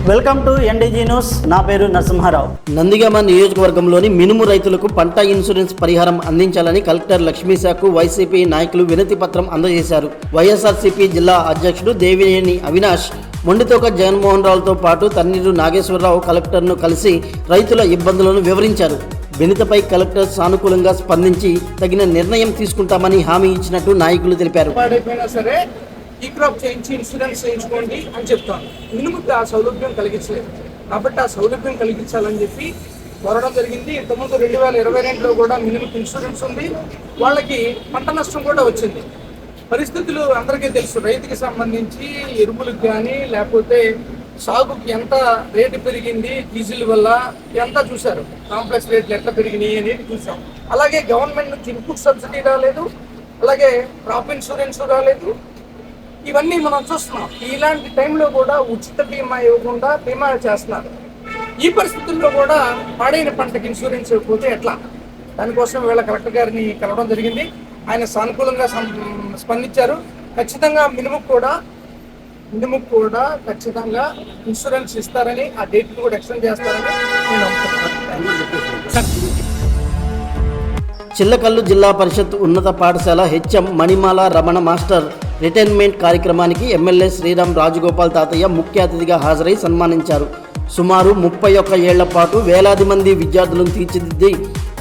Welcome to ఎన్డీజీ news. నా పేరు నరసింహారావు. నందిగామ నియోజకవర్గంలోని మినుము రైతులకు పంట ఇన్సూరెన్స్ పరిహారం అందించాలని కలెక్టర్ లక్ష్మీశాఖకు వైసీపీ నాయకులు వినతి పత్రం అందజేశారు. వైఎస్ఆర్సీపీ జిల్లా అధ్యక్షుడు దేవినేని అవినాష్, మొండితోక జగన్మోహన్ రావుతో పాటు తన్నీరు నాగేశ్వరరావు కలెక్టర్ను కలిసి రైతుల ఇబ్బందులను వివరించారు. వినతిపై కలెక్టర్ సానుకూలంగా స్పందించి తగిన నిర్ణయం తీసుకుంటామని హామీ ఇచ్చినట్టు నాయకులు తెలిపారు. ఈ క్రాప్ చేయించి ఇన్సూరెన్స్ చేయించుకోండి అని చెప్తాను. మినుముకి ఆ సౌలభ్యం కలిగించలేదు కాబట్టి ఆ సౌలభ్యం కలిగించాలని చెప్పి కోరడం జరిగింది. ఇంతకుముందు 2022లో కూడా మినుముకి ఇన్సూరెన్స్ ఉంది, వాళ్ళకి పంట నష్టం కూడా వచ్చింది. పరిస్థితులు అందరికీ తెలుసు. రైతుకి సంబంధించి ఎరువులకు కానీ లేకపోతే సాగుకి ఎంత రేటు పెరిగింది, డీజిల్ వల్ల ఎంత చూశారు, కాంప్లెక్స్ రేట్లు ఎట్లా పెరిగినాయి అనేది చూసాం. అలాగే గవర్నమెంట్ నుంచి ఇన్పుట్ సబ్సిడీ రాలేదు, అలాగే క్రాప్ ఇన్సూరెన్స్ రాలేదు. ఇవన్నీ మనం చూస్తున్నాం. ఇలాంటి టైంలో కూడా ఉచిత బీమా ఇవ్వకుండా బీమా చేస్తున్నారు. ఈ పరిస్థితుల్లో కూడా పాడైన పంటకి ఇన్సూరెన్స్ ఇవ్వకపోతే ఎట్లా? దానికోసం వీళ్ళ కలెక్టర్ గారిని కలవడం జరిగింది. ఆయన సానుకూలంగా స్పందించారు. ఖచ్చితంగా మినుముకు కూడా ఖచ్చితంగా ఇన్సూరెన్స్ ఇస్తారని, ఆ డేట్ కూడా ఎక్స్టెండ్ చేస్తారని నేను అనుకుంటున్నాను. చిల్లకల్లు జిల్లా పరిషత్ ఉన్నత పాఠశాల హెచ్ఎం మణిమాల రమణ మాస్టర్ రిటైర్మెంట్ కార్యక్రమానికి ఎమ్మెల్యే శ్రీరామ్ రాజగోపాల్ తాతయ్య ముఖ్య అతిథిగా హాజరై సన్మానించారు. సుమారు 31 ఏళ్ల పాటు వేలాది మంది విద్యార్థులను తీర్చిదిద్ది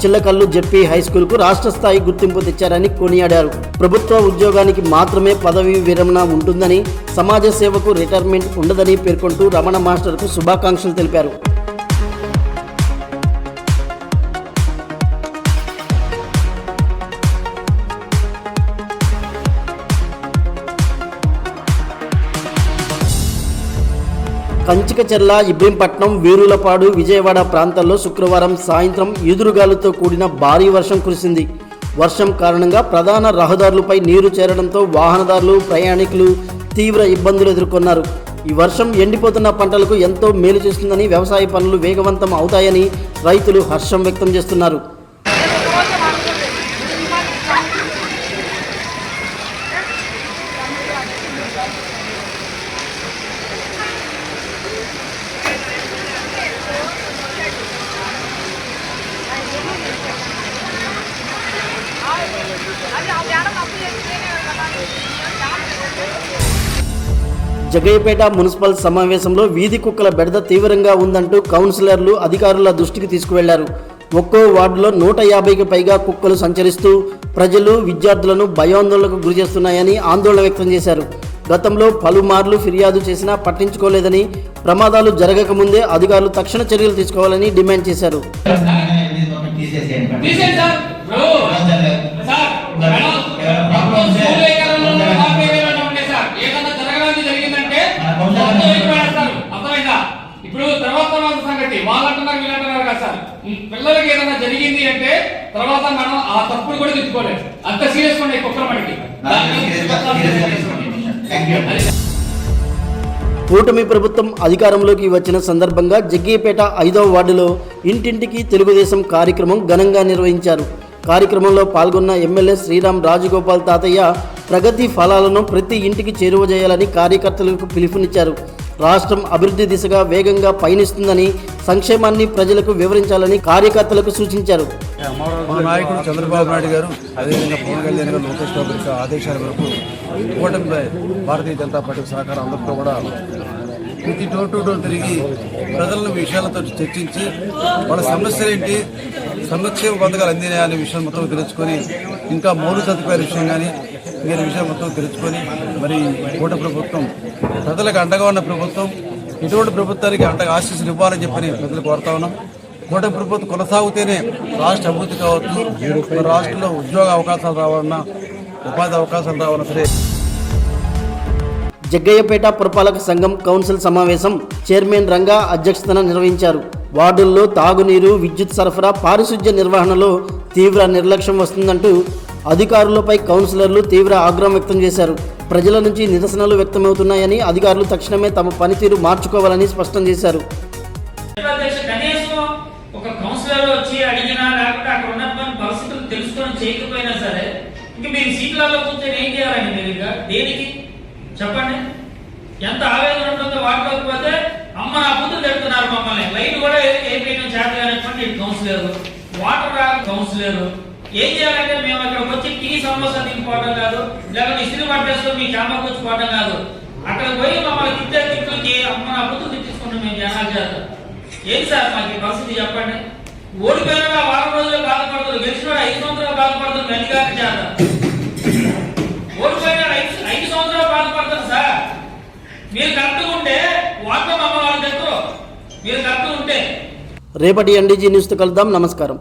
చిల్లకల్లు జెడ్పీ హైస్కూల్కు రాష్ట్ర స్థాయి గుర్తింపు తెచ్చారని కొనియాడారు. ప్రభుత్వ ఉద్యోగానికి మాత్రమే పదవీ విరమణ ఉంటుందని, సమాజ సేవకు రిటైర్మెంట్ ఉండదని పేర్కొంటూ రమణ మాస్టర్కు శుభాకాంక్షలు తెలిపారు. కంచికచెర్ల, ఇబ్రహీంపట్నం, వీరులపాడు, విజయవాడ ప్రాంతాల్లో శుక్రవారం సాయంత్రం ఈదురుగాలులతో కూడిన భారీ వర్షం కురిసింది. వర్షం కారణంగా ప్రధాన రహదారులపై నీరు చేరడంతో వాహనదారులు, ప్రయాణికులు తీవ్ర ఇబ్బందులు ఎదుర్కొన్నారు. ఈ వర్షం ఎండిపోతున్న పంటలకు ఎంతో మేలు చేస్తుందని, వ్యవసాయ పనులు వేగవంతం అవుతాయని రైతులు హర్షం వ్యక్తం చేస్తున్నారు. జగ్గయ్యపేట మున్సిపల్ సమావేశంలో వీధి కుక్కల బెడద తీవ్రంగా ఉందంటూ కౌన్సిలర్లు అధికారుల దృష్టికి తీసుకువెళ్లారు. ఒక్కో వార్డులో 150కి పైగా కుక్కలు సంచరిస్తూ ప్రజలు, విద్యార్థులను భయాందోళనకు గురిచేస్తున్నాయని ఆందోళన వ్యక్తం చేశారు. గతంలో పలుమార్లు ఫిర్యాదు చేసినా పట్టించుకోలేదని, ప్రమాదాలు జరగకముందే అధికారులు తక్షణ చర్యలు తీసుకోవాలని డిమాండ్ చేశారు. ఇప్పుడు తర్వాత సంగతి వాళ్ళంటున్నారు, వీళ్ళంటున్నారు కదా సార్. పిల్లలకి ఏదైనా జరిగింది అంటే తర్వాత మనం ఆ తప్పులు కూడా తెచ్చుకోలేదు. అంత సీరియస్ ఉన్నాయి కుక్కల మనకి. కూటమి ప్రభుత్వం అధికారంలోకి వచ్చిన సందర్భంగా జగ్గయ్యపేట 5వ వార్డులో ఇంటింటికి తెలుగుదేశం కార్యక్రమం ఘనంగా నిర్వహించారు. కార్యక్రమంలో పాల్గొన్న ఎమ్మెల్యే శ్రీరామ్ రాజగోపాల్ తాతయ్య ప్రగతి ఫలాలను ప్రతి ఇంటికి చేరువ చేయాలని కార్యకర్తలకు పిలుపునిచ్చారు. రాష్ట్రం అభివృద్ధి దిశగా వేగంగా పయనిస్తుందని, సంక్షేమాన్ని ప్రజలకు వివరించాలని కార్యకర్తలకు సూచించారు. మా నాయకుడు చంద్రబాబు నాయుడు గారు, అదేవిధంగా పవన్ కళ్యాణ్ గారు, లోకేష్ బాబు గారి ఆదేశాల వరకు కూటమి భారతీయ జనతా పార్టీ సహకారం అందరితో కూడా ప్రతి డోర్ టు డోర్ తిరిగి ప్రజల విషయాలతో చర్చించి వాళ్ళ సమస్యలు ఏంటి, సంక్షేమ పథకాలు అందినాయి అనే విషయం మొత్తం తెలుసుకొని, ఇంకా మౌలిక సదుపాయాల విషయం కానీ వేరే విషయం మొత్తం తెలుసుకొని, మరి కూటమి ప్రభుత్వం ప్రజలకు అండగా ఉన్న ప్రభుత్వం, ఇటువంటి ప్రభుత్వానికి అండగా ఆశీస్సులు ఇవ్వాలని చెప్పని ప్రజలు కోరుతా ఉన్నాం. కూటమి ప్రభుత్వం కొనసాగితేనే రాష్ట్ర అభివృద్ధి కావచ్చు, రాష్ట్రంలో ఉద్యోగ అవకాశాలు రావాలన్నా, ఉపాధి అవకాశాలు రావాలన్నా సరే. జగ్గయ్యపేట పురపాలక సంఘం కౌన్సిల్ సమావేశం చైర్మన్ రంగా అధ్యక్షతన నిర్వహించారు. వార్డుల్లో తాగునీరు, విద్యుత్ సరఫరా, పారిశుధ్య నిర్వహణలో తీవ్ర నిర్లక్ష్యం వస్తుందంటూ అధికారులపై కౌన్సిలర్లు తీవ్ర ఆగ్రహం వ్యక్తం చేశారు. ప్రజల నుంచి నిరసనలు వ్యక్తమవుతున్నాయని, అధికారులు తక్షణమే తమ పనితీరు మార్చుకోవాలని స్పష్టం చేశారు. చెప్పండి, ఎంత ఆవేదన ఉంటుందో వాటిలోకి పోతే అమ్మ నా మమ్మల్ని లైట్ కూడా వేయడం చేత కానటువంటి కౌన్సిలర్, వాటర్ రాక కౌన్సిలర్. ఏం చేయాలంటే మేము అక్కడికి వచ్చి టీ సమోసా తినిపోవడం కాదు, లేకపోతే ఇస్త్రీ పట్టేస్తూ మీ చామకు వచ్చి పోవడం కాదు. అక్కడ పోయి మమ్మల్ని తిట్టే తిట్టులకి అమ్మ నా బుద్ధి తిట్టించుకుంటాం మేము జనాల చేత. ఏంటి సార్ మాకు ఈ పరిస్థితి చెప్పండి. ఓడిపోయినా వారం రోజులు బాధపడుతుంది, గెలిచిన 5 సంవత్సరాలు బాధపడుతుంది అధికారి చేత. ఓడిపోయిన 5 సంవత్సరాలు బాధపడతారు సార్. మీరు కరెక్ట్గా ఉంటే వార్త మమ్మ వాళ్ళు చెప్తారు, మీరు కరెక్ట్గా ఉంటే. రేపటి ఎన్డీజీ న్యూస్తో కలుద్దాం. నమస్కారం.